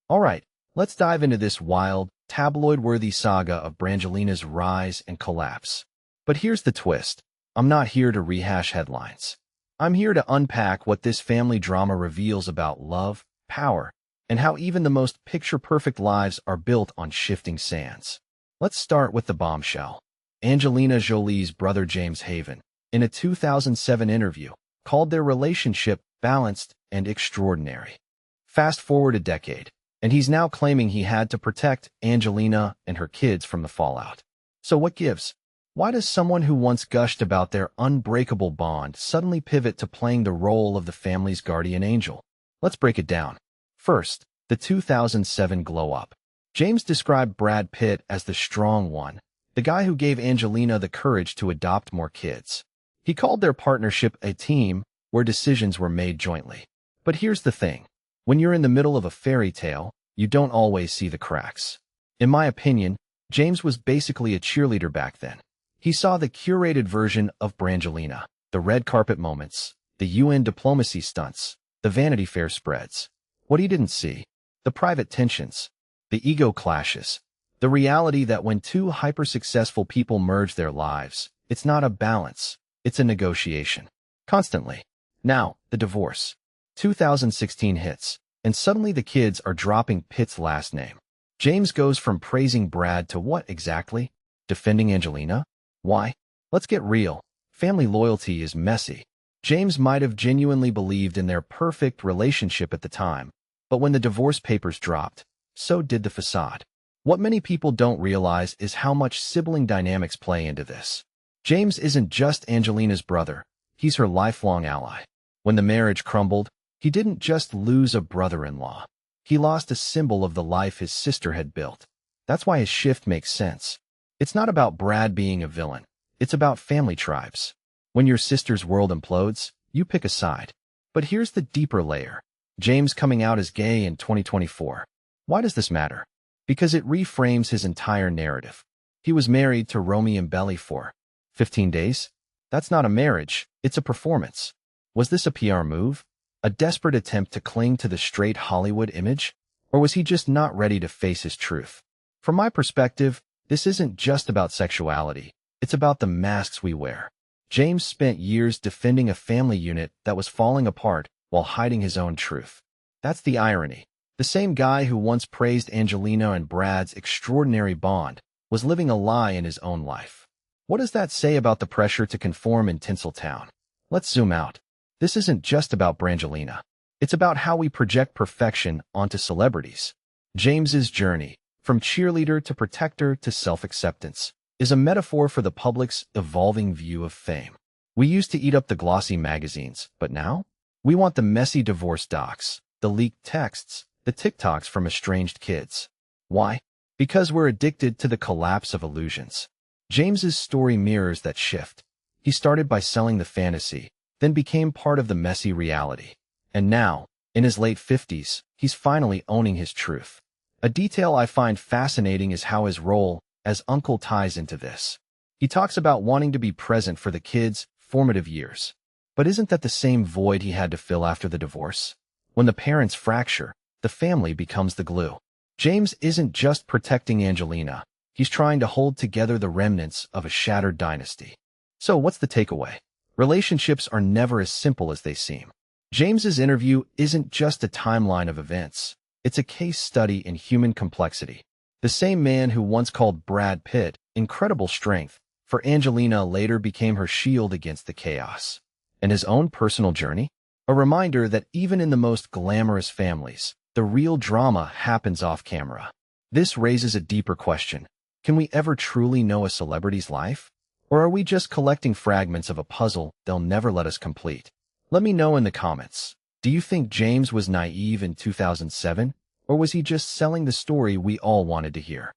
Alright, let's dive into this wild, tabloid-worthy saga of Brangelina's rise and collapse. But here's the twist. I'm not here to rehash headlines. I'm here to unpack what this family drama reveals about love, power, and how even the most picture-perfect lives are built on shifting sands. Let's start with the bombshell. Angelina Jolie's brother James Haven, in a 2007 interview, called their relationship balanced and extraordinary. Fast forward a decade, and he's now claiming he had to protect Angelina and her kids from the fallout. So what gives? Why does someone who once gushed about their unbreakable bond suddenly pivot to playing the role of the family's guardian angel? Let's break it down. First, the 2007 glow-up. James described Brad Pitt as the strong one, the guy who gave Angelina the courage to adopt more kids. He called their partnership a team where decisions were made jointly. But here's the thing. When you're in the middle of a fairy tale, you don't always see the cracks. In my opinion, James was basically a cheerleader back then. He saw the curated version of Brangelina, the red carpet moments, the UN diplomacy stunts, the Vanity Fair spreads. What he didn't see, the private tensions, the ego clashes, the reality that when two hyper-successful people merge their lives, it's not a balance, it's a negotiation. Constantly. Now, the divorce. 2016 hits, and suddenly the kids are dropping Pitt's last name. James goes from praising Brad to what exactly? Defending Angelina? Why? Let's get real. Family loyalty is messy. James might have genuinely believed in their perfect relationship at the time, but when the divorce papers dropped, so did the facade. What many people don't realize is how much sibling dynamics play into this. James isn't just Angelina's brother, he's her lifelong ally. When the marriage crumbled, he didn't just lose a brother-in-law. He lost a symbol of the life his sister had built. That's why his shift makes sense. It's not about Brad being a villain. It's about family tribes. When your sister's world implodes, you pick a side. But here's the deeper layer. James coming out as gay in 2024. Why does this matter? Because it reframes his entire narrative. He was married to Romy and Belly for 15 days? That's not a marriage, it's a performance. Was this a PR move? A desperate attempt to cling to the straight Hollywood image? Or was he just not ready to face his truth? From my perspective, this isn't just about sexuality. It's about the masks we wear. James spent years defending a family unit that was falling apart while hiding his own truth. That's the irony. The same guy who once praised Angelina and Brad's extraordinary bond was living a lie in his own life. What does that say about the pressure to conform in Tinseltown? Let's zoom out. This isn't just about Brangelina. It's about how we project perfection onto celebrities. James's journey, from cheerleader to protector to self-acceptance, is a metaphor for the public's evolving view of fame. We used to eat up the glossy magazines, but now? We want the messy divorce docs, the leaked texts, the TikToks from estranged kids. Why? Because we're addicted to the collapse of illusions. James's story mirrors that shift. He started by selling the fantasy, then became part of the messy reality. And now, in his late 50s, he's finally owning his truth. A detail I find fascinating is how his role as uncle ties into this. He talks about wanting to be present for the kids' formative years. But isn't that the same void he had to fill after the divorce? When the parents fracture, the family becomes the glue. James isn't just protecting Angelina. He's trying to hold together the remnants of a shattered dynasty. So what's the takeaway? Relationships are never as simple as they seem. James's interview isn't just a timeline of events. It's a case study in human complexity. The same man who once called Brad Pitt incredible strength for Angelina later became her shield against the chaos. And his own personal journey? A reminder that even in the most glamorous families, the real drama happens off camera. This raises a deeper question. Can we ever truly know a celebrity's life? Or are we just collecting fragments of a puzzle they'll never let us complete? Let me know in the comments. Do you think James was naive in 2007? Or was he just selling the story we all wanted to hear?